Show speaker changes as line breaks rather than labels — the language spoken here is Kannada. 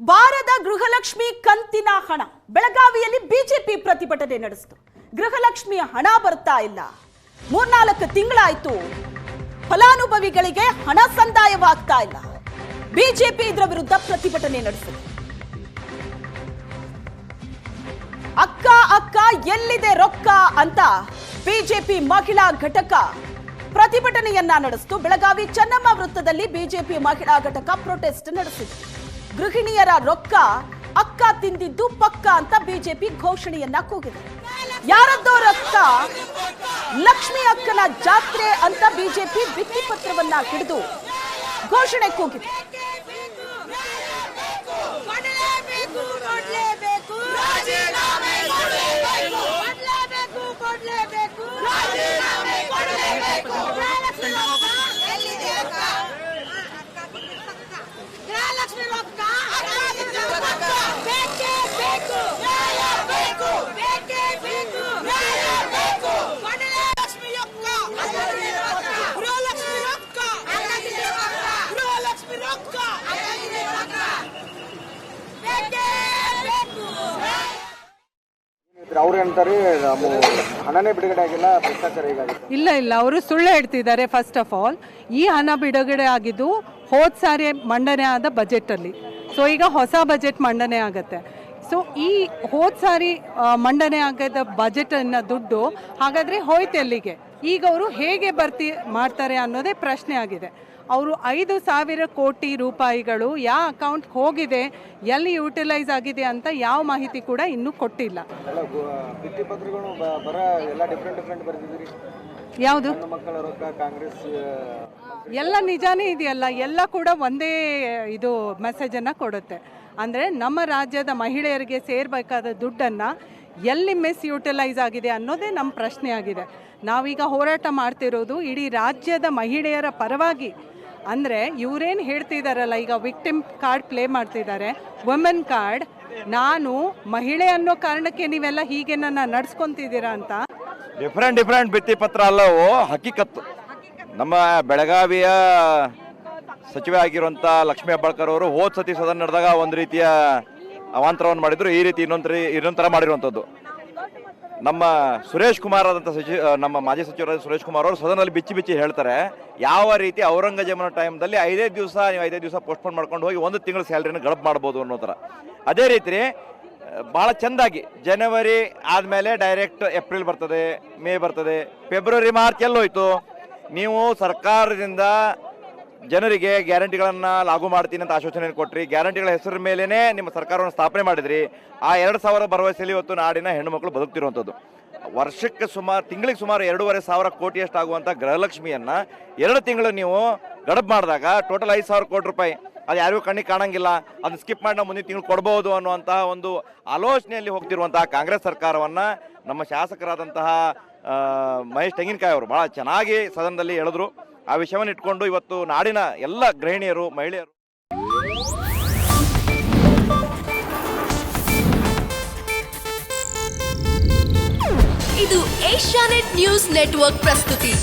ಬಾರದ ಗೃಹಲಕ್ಷ್ಮಿ ಕಂತಿನ ಹಣ ಬೆಳಗಾವಿಯಲ್ಲಿ ಬಿಜೆಪಿ ಪ್ರತಿಭಟನೆ ನಡೆಸಿತು. ಗೃಹಲಕ್ಷ್ಮಿಯ ಹಣ ಬರ್ತಾ ಇಲ್ಲ, 3-4 ತಿಂಗಳಾಯ್ತು, ಫಲಾನುಭವಿಗಳಿಗೆ ಹಣ ಸಂದಾಯವಾಗ್ತಾ ಇಲ್ಲ. ಬಿಜೆಪಿ ಇದರ ವಿರುದ್ಧ ಪ್ರತಿಭಟನೆ ನಡೆಸಿತು. ಅಕ್ಕ ಅಕ್ಕ ಎಲ್ಲಿದೆ ರೊಕ್ಕ ಅಂತ ಬಿಜೆಪಿ ಮಹಿಳಾ ಘಟಕ ಪ್ರತಿಭಟನೆಯನ್ನ ನಡೆಸಿತು. ಬೆಳಗಾವಿ ಚೆನ್ನಮ್ಮ ವೃತ್ತದಲ್ಲಿ ಬಿಜೆಪಿ ಮಹಿಳಾ ಘಟಕ ಪ್ರೊಟೆಸ್ಟ್ ನಡೆಸಿತು. ಗೃಹಿಣಿಯರ ರೊಕ್ಕ ಅಕ್ಕ ತಿಂದಿದ್ದು ಪಕ್ಕ ಅಂತ ಬಿಜೆಪಿ ಘೋಷಣೆಯನ್ನ ಕೂಗಿದೆ. ಯಾರದ್ದೋ ರೊಕ್ಕ ಲಕ್ಷ್ಮಿ ಅಕ್ಕನ ಜಾತ್ರೆ ಅಂತ ಬಿಜೆಪಿ ಭಿತ್ತಿಪತ್ರವನ್ನ ಹಿಡಿದು ಘೋಷಣೆ ಕೂಗಿದೆ.
ಅವ್ರು ಹೇಳ್ತಾರೆ ಹಣನೇ ಬಿಡುಗಡೆ ಆಗಿಲ್ಲ, ಭ್ರಷ್ಟಾಚಾರ ಹೀಗಾಗುತ್ತೆ.
ಇಲ್ಲ ಅವರು ಸುಳ್ಳು ಹೇಳ್ತಿದ್ದಾರೆ. ಫಸ್ಟ್ ಆಫ್ ಆಲ್ ಈ ಹಣ ಬಿಡುಗಡೆ ಆಗಿದ್ದು ಹೋದ ಸಾರಿ ಮಂಡನೆ ಆದ ಬಜೆಟಲ್ಲಿ. ಸೊ ಈಗ ಹೊಸ ಬಜೆಟ್ ಮಂಡನೆ ಆಗುತ್ತೆ. ಸೊ ಈ ಹೋದ ಸಾರಿ ಮಂಡನೆ ಆಗದ ಬಜೆಟನ್ನ ದುಡ್ಡು ಹಾಗಾದರೆ ಹೋಯ್ತು ಎಲ್ಲಿಗೆ? ಈಗ ಅವರು ಹೇಗೆ ಮಾಡ್ತಾರೆ ಅನ್ನೋದೇ ಪ್ರಶ್ನೆ ಆಗಿದೆ. ಅವರು 5,000 ಕೋಟಿ ರೂಪಾಯಿಗಳು ಯಾವ ಅಕೌಂಟ್ಗೆ ಹೋಗಿದೆ, ಎಲ್ಲಿ ಯೂಟಿಲೈಸ್ ಆಗಿದೆ ಅಂತ ಯಾವ ಮಾಹಿತಿ ಕೂಡ ಇನ್ನೂ ಕೊಟ್ಟಿಲ್ಲ. ಯಾವುದು
ಮಕ್ಕಳ ರೊಕ್ಕ ಕಾಂಗ್ರೆಸ್
ಎಲ್ಲ ನಿಜಾನೇ ಇದೆಯಲ್ಲ, ಎಲ್ಲ ಕೂಡ ಒಂದೇ ಇದು ಮೆಸೇಜನ್ನು ಕೊಡುತ್ತೆ. ಅಂದರೆ ನಮ್ಮ ರಾಜ್ಯದ ಮಹಿಳೆಯರಿಗೆ ಸೇರಬೇಕಾದ ದುಡ್ಡನ್ನು ಎಲ್ಲಿ ಮಿಸ್ಯೂಟಿಲೈಸ್ ಆಗಿದೆ ಅನ್ನೋದೇ ನಮ್ಮ ಪ್ರಶ್ನೆ ಆಗಿದೆ. ನಾವೀಗ ಹೋರಾಟ ಮಾಡ್ತಿರೋದು ಇಡೀ ರಾಜ್ಯದ ಮಹಿಳೆಯರ ಪರವಾಗಿ. ಅಂದರೆ ಇವರೇನು ಹೇಳ್ತಿದ್ದಾರಲ್ಲ, ಈಗ ವಿಕ್ಟಿಮ್ ಕಾರ್ಡ್ ಪ್ಲೇ ಮಾಡ್ತಿದ್ದಾರೆ, ವುಮೆನ್ ಕಾರ್ಡ್. ನಾನು ಮಹಿಳೆ ಅನ್ನೋ ಕಾರಣಕ್ಕೆ ನೀವೆಲ್ಲ ಹೀಗೆ ನನ್ನ ನಡೆಸ್ಕೊತಿದ್ದೀರಾ ಅಂತ.
ಡಿಫ್ರೆಂಟ್ ಭಿತ್ತಿಪತ್ರ ಅಲ್ಲವೋ ಹಕ್ಕಿಕತ್ತು. ನಮ್ಮ ಬೆಳಗಾವಿಯ ಸಚಿವೆ ಆಗಿರುವಂಥ ಲಕ್ಷ್ಮೀ ಹೆಬ್ಬಾಳ್ಕರ್ ಅವರು ಹೋದ ಸತಿ ಸದನ ನಡೆದಾಗ ಒಂದು ರೀತಿಯ ಅವಾಂತರವನ್ನು ಮಾಡಿದ್ರು, ಈ ರೀತಿ ಇನ್ನೊಂದು ಥರ ಮಾಡಿರುವಂಥದ್ದು. ನಮ್ಮ ಸುರೇಶ್ ಕುಮಾರ್ ಆದಂಥ ನಮ್ಮ ಮಾಜಿ ಸಚಿವರಾದ ಸುರೇಶ್ ಕುಮಾರ್ ಅವರು ಸದನದಲ್ಲಿ ಬಿಚ್ಚಿ ಹೇಳ್ತಾರೆ, ಯಾವ ರೀತಿ ಔರಂಗಜೇಬನ ಟೈಮ್ದಲ್ಲಿ 5 ದಿವಸ ಪೋಸ್ಟ್ಪೋನ್ ಮಾಡ್ಕೊಂಡು ಹೋಗಿ 1 ತಿಂಗಳ ಸ್ಯಾಲ್ರಿನ ಗಡಪ್ ಮಾಡ್ಬೋದು ಅನ್ನೋ ಥರ. ಅದೇ ರೀತಿ ಭಾಳ ಚೆಂದಾಗಿ ಜನವರಿ ಆದಮೇಲೆ ಡೈರೆಕ್ಟ್ ಏಪ್ರಿಲ್ ಬರ್ತದೆ, ಮೇ ಬರ್ತದೆ, ಫೆಬ್ರವರಿ ಮಾರ್ಚ್ ಎಲ್ಲೋಯ್ತು. ನೀವು ಸರ್ಕಾರದಿಂದ ಜನರಿಗೆ ಗ್ಯಾರಂಟಿಗಳನ್ನು ಲಾಗು ಮಾಡ್ತೀನಿ ಅಂತ ಆಶ್ವಾಸನೆ ಕೊಟ್ರಿ, ಗ್ಯಾರಂಟಿಗಳ ಹೆಸರ ಮೇಲೇ ನಿಮ್ಮ ಸರ್ಕಾರವನ್ನು ಸ್ಥಾಪನೆ ಮಾಡಿದ್ರಿ. ಆ 2,000 ಭರವಸೆಯಲ್ಲಿ ಇವತ್ತು ನಾಡಿನ ಹೆಣ್ಣು ಮಕ್ಕಳು ಬದುಕ್ತಿರುವಂಥದ್ದು. ವರ್ಷಕ್ಕೆ ತಿಂಗಳಿಗೆ ಸುಮಾರು 2,500 ಕೋಟಿಯಷ್ಟು ಆಗುವಂಥ ಗೃಹಲಕ್ಷ್ಮಿಯನ್ನು 2 ತಿಂಗಳು ನೀವು ಗಡಪ್ ಮಾಡಿದಾಗ ಟೋಟಲ್ 5,000 ಕೋಟಿ ರೂಪಾಯಿ. ಅದು ಯಾರಿಗೂ ಕಣ್ಣಿಗೆ ಕಾಣಂಗಿಲ್ಲ, ಅದನ್ನ ಸ್ಕಿಪ್ ಮಾಡಿ ನಾವು ಮುಂದಿನ ತಿಂಗಳು ಕೊಡ್ಬೋದು ಅನ್ನುವಂತಹ ಒಂದು ಆಲೋಚನೆಯಲ್ಲಿ ಹೋಗ್ತಿರುವಂತಹ ಕಾಂಗ್ರೆಸ್ ಸರ್ಕಾರವನ್ನು ನಮ್ಮ ಶಾಸಕರಾದಂತಹ ಮಹೇಶ್ ತೆಂಗಿನಕಾಯಿ ಅವರು ಭಾಳ ಚೆನ್ನಾಗಿ ಸದನದಲ್ಲಿ ಹೇಳಿದ್ರು. ಆ ವಿಷಯವನ್ನು ಇಟ್ಕೊಂಡು ಇವತ್ತು ನಾಡಿನ ಎಲ್ಲ ಗೃಹಿಣಿಯರು, ಮಹಿಳೆಯರು
ಇದು ಏಷ್ಯಾನೆಟ್ ನ್ಯೂಸ್ ನೆಟ್ವರ್ಕ್ ಪ್ರಸ್ತುತಿ.